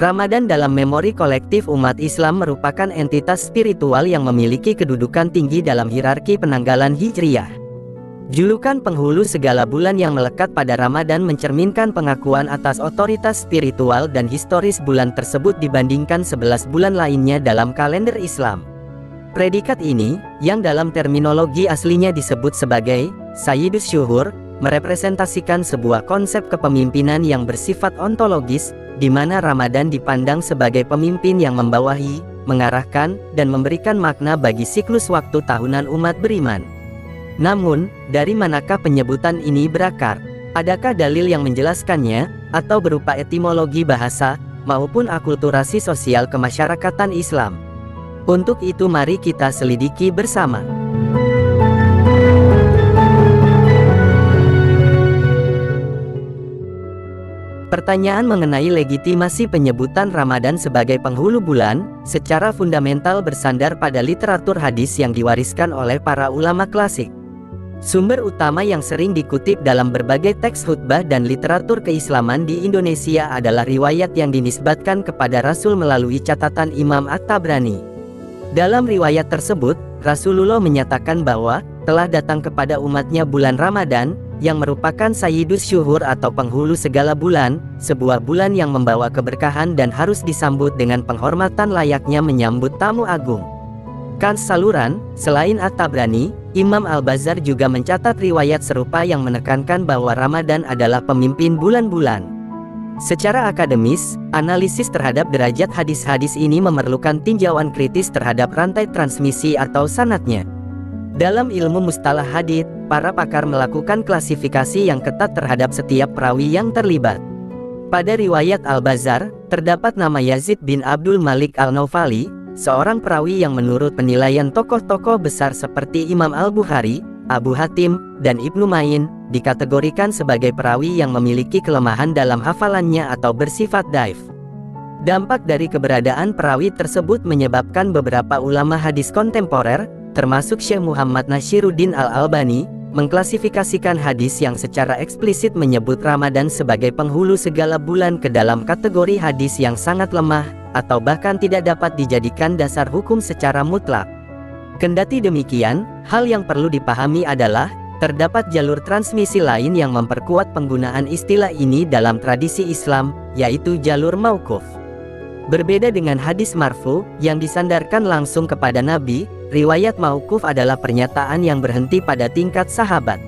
Ramadan dalam memori kolektif umat Islam merupakan entitas spiritual yang memiliki kedudukan tinggi dalam hierarki penanggalan Hijriyah. Julukan penghulu segala bulan yang melekat pada Ramadan mencerminkan pengakuan atas otoritas spiritual dan historis bulan tersebut dibandingkan 11 bulan lainnya dalam kalender Islam. Predikat ini, yang dalam terminologi aslinya disebut sebagai Sayyidus Syuhur, merepresentasikan sebuah konsep kepemimpinan yang bersifat ontologis, di mana Ramadan dipandang sebagai pemimpin yang membawahi, mengarahkan, dan memberikan makna bagi siklus waktu tahunan umat beriman. Namun, dari manakah penyebutan ini berakar? Adakah dalil yang menjelaskannya, atau berupa etimologi bahasa, maupun akulturasi sosial kemasyarakatan Islam? Untuk itu mari kita selidiki bersama. Pertanyaan mengenai legitimasi penyebutan Ramadan sebagai penghulu bulan, secara fundamental bersandar pada literatur hadis yang diwariskan oleh para ulama klasik. Sumber utama yang sering dikutip dalam berbagai teks khutbah dan literatur keislaman di Indonesia adalah riwayat yang dinisbatkan kepada Rasul melalui catatan Imam At-Tabrani. Dalam riwayat tersebut, Rasulullah menyatakan bahwa telah datang kepada umatnya bulan Ramadan, yang merupakan Sayyidus Syuhur atau penghulu segala bulan, sebuah bulan yang membawa keberkahan dan harus disambut dengan penghormatan layaknya menyambut tamu agung. Kans saluran, selain At-Tabrani, Imam Al-Bazzar juga mencatat riwayat serupa yang menekankan bahwa Ramadan adalah pemimpin bulan-bulan. Secara akademis, analisis terhadap derajat hadis-hadis ini memerlukan tinjauan kritis terhadap rantai transmisi atau sanadnya. Dalam ilmu mustalah hadits, para pakar melakukan klasifikasi yang ketat terhadap setiap perawi yang terlibat. Pada riwayat Al-Bazzar, terdapat nama Yazid bin Abdul Malik Al-Naufali, seorang perawi yang menurut penilaian tokoh-tokoh besar seperti Imam Al-Bukhari, Abu Hatim, dan Ibnu Ma'in, dikategorikan sebagai perawi yang memiliki kelemahan dalam hafalannya atau bersifat dhaif. Dampak dari keberadaan perawi tersebut menyebabkan beberapa ulama hadis kontemporer, termasuk Syekh Muhammad Nashiruddin Al-Albani, mengklasifikasikan hadis yang secara eksplisit menyebut Ramadan sebagai penghulu segala bulan ke dalam kategori hadis yang sangat lemah, atau bahkan tidak dapat dijadikan dasar hukum secara mutlak. Kendati demikian, hal yang perlu dipahami adalah, terdapat jalur transmisi lain yang memperkuat penggunaan istilah ini dalam tradisi Islam, yaitu jalur mauquf. Berbeda dengan hadis marfu, yang disandarkan langsung kepada Nabi, riwayat mauquf adalah pernyataan yang berhenti pada tingkat sahabat.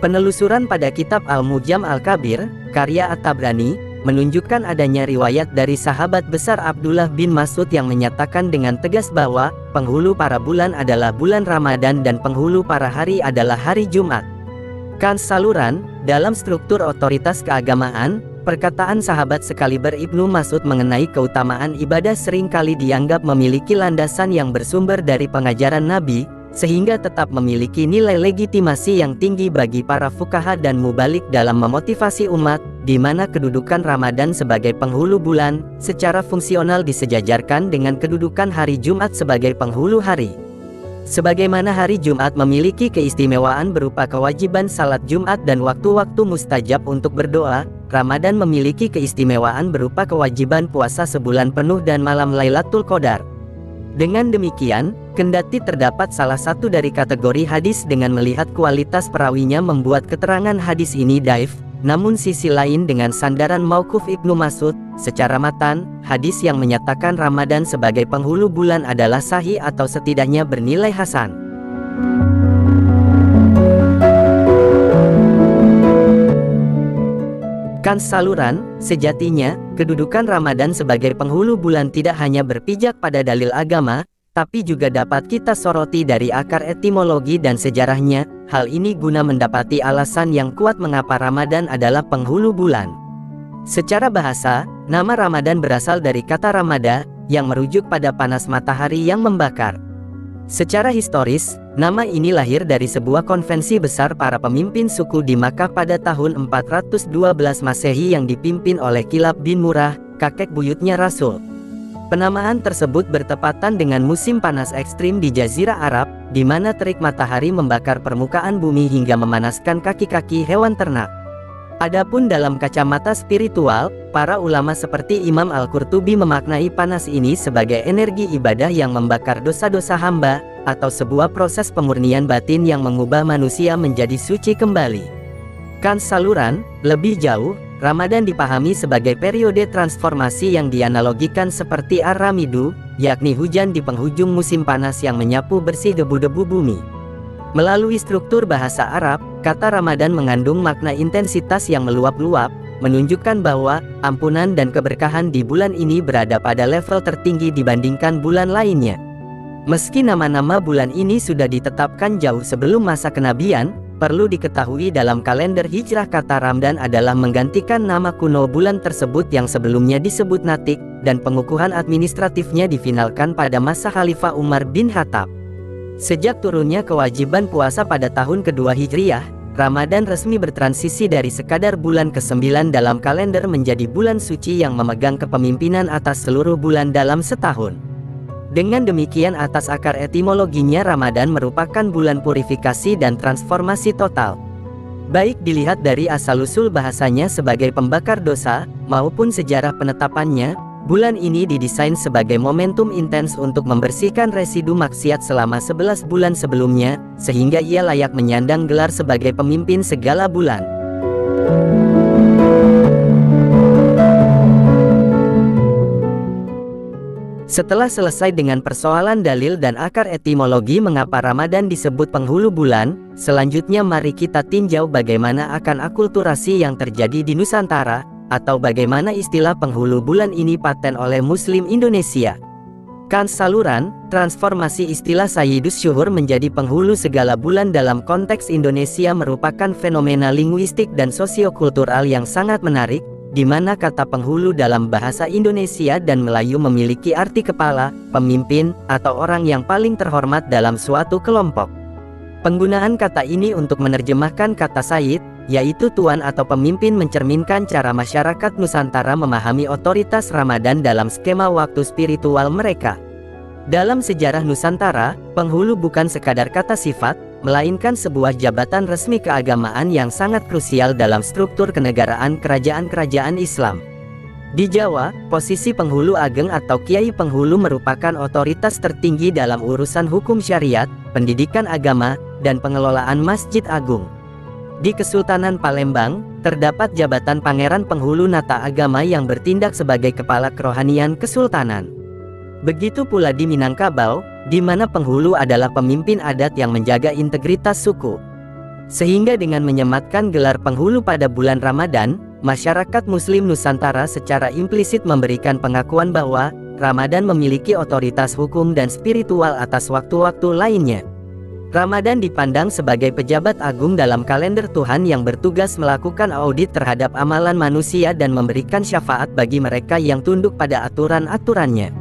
Penelusuran pada kitab Al-Mujam Al-Kabir, karya At-Tabrani, menunjukkan adanya riwayat dari sahabat besar Abdullah bin Mas'ud yang menyatakan dengan tegas bahwa, penghulu para bulan adalah bulan Ramadan dan penghulu para hari adalah hari Jumat. Kans saluran, dalam struktur otoritas keagamaan, perkataan sahabat sekaliber Ibnu Mas'ud mengenai keutamaan ibadah seringkali dianggap memiliki landasan yang bersumber dari pengajaran Nabi, sehingga tetap memiliki nilai legitimasi yang tinggi bagi para fuqaha dan mubalik dalam memotivasi umat, di mana kedudukan Ramadan sebagai penghulu bulan, secara fungsional disejajarkan dengan kedudukan hari Jumat sebagai penghulu hari. Sebagaimana hari Jumat memiliki keistimewaan berupa kewajiban salat Jumat dan waktu-waktu mustajab untuk berdoa, Ramadan memiliki keistimewaan berupa kewajiban puasa sebulan penuh dan malam Lailatul Qadar. Dengan demikian, kendati terdapat salah satu dari kategori hadis dengan melihat kualitas perawinya membuat keterangan hadis ini dhaif, namun sisi lain dengan sandaran mauquf Ibnu Mas'ud, secara matan, hadis yang menyatakan Ramadan sebagai penghulu bulan adalah sahih atau setidaknya bernilai hasan. Kans saluran, sejatinya, kedudukan Ramadan sebagai penghulu bulan tidak hanya berpijak pada dalil agama, tapi juga dapat kita soroti dari akar etimologi dan sejarahnya. Hal ini guna mendapati alasan yang kuat mengapa Ramadan adalah penghulu bulan. Secara bahasa, nama Ramadan berasal dari kata ramada, yang merujuk pada panas matahari yang membakar. Secara historis, nama ini lahir dari sebuah konvensi besar para pemimpin suku di Makkah pada tahun 412 Masehi yang dipimpin oleh Kilab bin Murrah, kakek buyutnya Rasul. Penamaan tersebut bertepatan dengan musim panas ekstrim di Jazirah Arab, di mana terik matahari membakar permukaan bumi hingga memanaskan kaki-kaki hewan ternak. Adapun dalam kacamata spiritual, para ulama seperti Imam Al-Qurtubi memaknai panas ini sebagai energi ibadah yang membakar dosa-dosa hamba, atau sebuah proses pemurnian batin yang mengubah manusia menjadi suci kembali. Saluran, lebih jauh, Ramadan dipahami sebagai periode transformasi yang dianalogikan seperti Ar-Ramidu, yakni hujan di penghujung musim panas yang menyapu bersih debu-debu bumi. Melalui struktur bahasa Arab, kata Ramadan mengandung makna intensitas yang meluap-luap, menunjukkan bahwa ampunan dan keberkahan di bulan ini berada pada level tertinggi dibandingkan bulan lainnya. Meski nama-nama bulan ini sudah ditetapkan jauh sebelum masa kenabian, perlu diketahui dalam kalender hijrah kata Ramadan adalah menggantikan nama kuno bulan tersebut yang sebelumnya disebut Natik, dan pengukuhan administratifnya difinalkan pada masa Khalifah Umar bin Khattab. Sejak turunnya kewajiban puasa pada tahun kedua Hijriyah, Ramadan resmi bertransisi dari sekadar bulan ke-9 dalam kalender menjadi bulan suci yang memegang kepemimpinan atas seluruh bulan dalam setahun. Dengan demikian atas akar etimologinya Ramadan merupakan bulan purifikasi dan transformasi total. Baik dilihat dari asal-usul bahasanya sebagai pembakar dosa, maupun sejarah penetapannya, bulan ini didesain sebagai momentum intens untuk membersihkan residu maksiat selama 11 bulan sebelumnya, sehingga ia layak menyandang gelar sebagai pemimpin segala bulan. Setelah selesai dengan persoalan dalil dan akar etimologi mengapa Ramadan disebut penghulu bulan, selanjutnya mari kita tinjau bagaimana akan akulturasi yang terjadi di Nusantara, atau bagaimana istilah penghulu bulan ini paten oleh Muslim Indonesia. Saluran, transformasi istilah Sayyidus Syuhur menjadi penghulu segala bulan dalam konteks Indonesia merupakan fenomena linguistik dan sosiokultural yang sangat menarik, di mana kata penghulu dalam bahasa Indonesia dan Melayu memiliki arti kepala, pemimpin, atau orang yang paling terhormat dalam suatu kelompok. Penggunaan kata ini untuk menerjemahkan kata Sayyid, yaitu tuan atau pemimpin, mencerminkan cara masyarakat Nusantara memahami otoritas Ramadan dalam skema waktu spiritual mereka. Dalam sejarah Nusantara, penghulu bukan sekadar kata sifat, melainkan sebuah jabatan resmi keagamaan yang sangat krusial dalam struktur kenegaraan kerajaan-kerajaan Islam. Di Jawa, posisi penghulu ageng atau kiai penghulu merupakan otoritas tertinggi dalam urusan hukum syariat, pendidikan agama, dan pengelolaan Masjid Agung. Di Kesultanan Palembang, terdapat jabatan Pangeran Penghulu Nata Agama yang bertindak sebagai kepala kerohanian kesultanan. Begitu pula di Minangkabau, di mana penghulu adalah pemimpin adat yang menjaga integritas suku. Sehingga dengan menyematkan gelar penghulu pada bulan Ramadan, masyarakat Muslim Nusantara secara implisit memberikan pengakuan bahwa Ramadan memiliki otoritas hukum dan spiritual atas waktu-waktu lainnya. Ramadan dipandang sebagai pejabat agung dalam kalender Tuhan yang bertugas melakukan audit terhadap amalan manusia dan memberikan syafaat bagi mereka yang tunduk pada aturan-aturannya.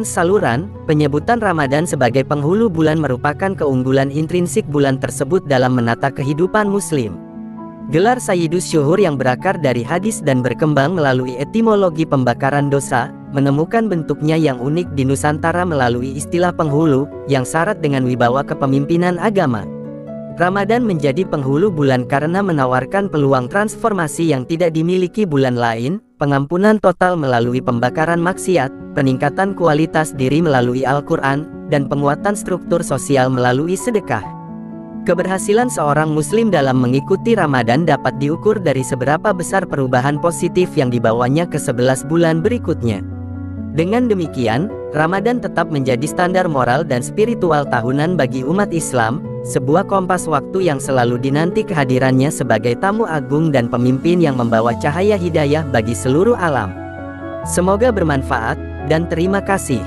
Saluran, penyebutan Ramadan sebagai penghulu bulan merupakan keunggulan intrinsik bulan tersebut dalam menata kehidupan Muslim. Gelar Sayyidus Syuhur yang berakar dari hadis dan berkembang melalui etimologi pembakaran dosa, menemukan bentuknya yang unik di Nusantara melalui istilah penghulu, yang syarat dengan wibawa kepemimpinan agama. Ramadan menjadi penghulu bulan karena menawarkan peluang transformasi yang tidak dimiliki bulan lain, pengampunan total melalui pembakaran maksiat, peningkatan kualitas diri melalui Al-Quran, dan penguatan struktur sosial melalui sedekah. Keberhasilan seorang Muslim dalam mengikuti Ramadan dapat diukur dari seberapa besar perubahan positif yang dibawanya ke 11 bulan berikutnya. Dengan demikian, Ramadan tetap menjadi standar moral dan spiritual tahunan bagi umat Islam, sebuah kompas waktu yang selalu dinanti kehadirannya sebagai tamu agung dan pemimpin yang membawa cahaya hidayah bagi seluruh alam. Semoga bermanfaat, dan terima kasih.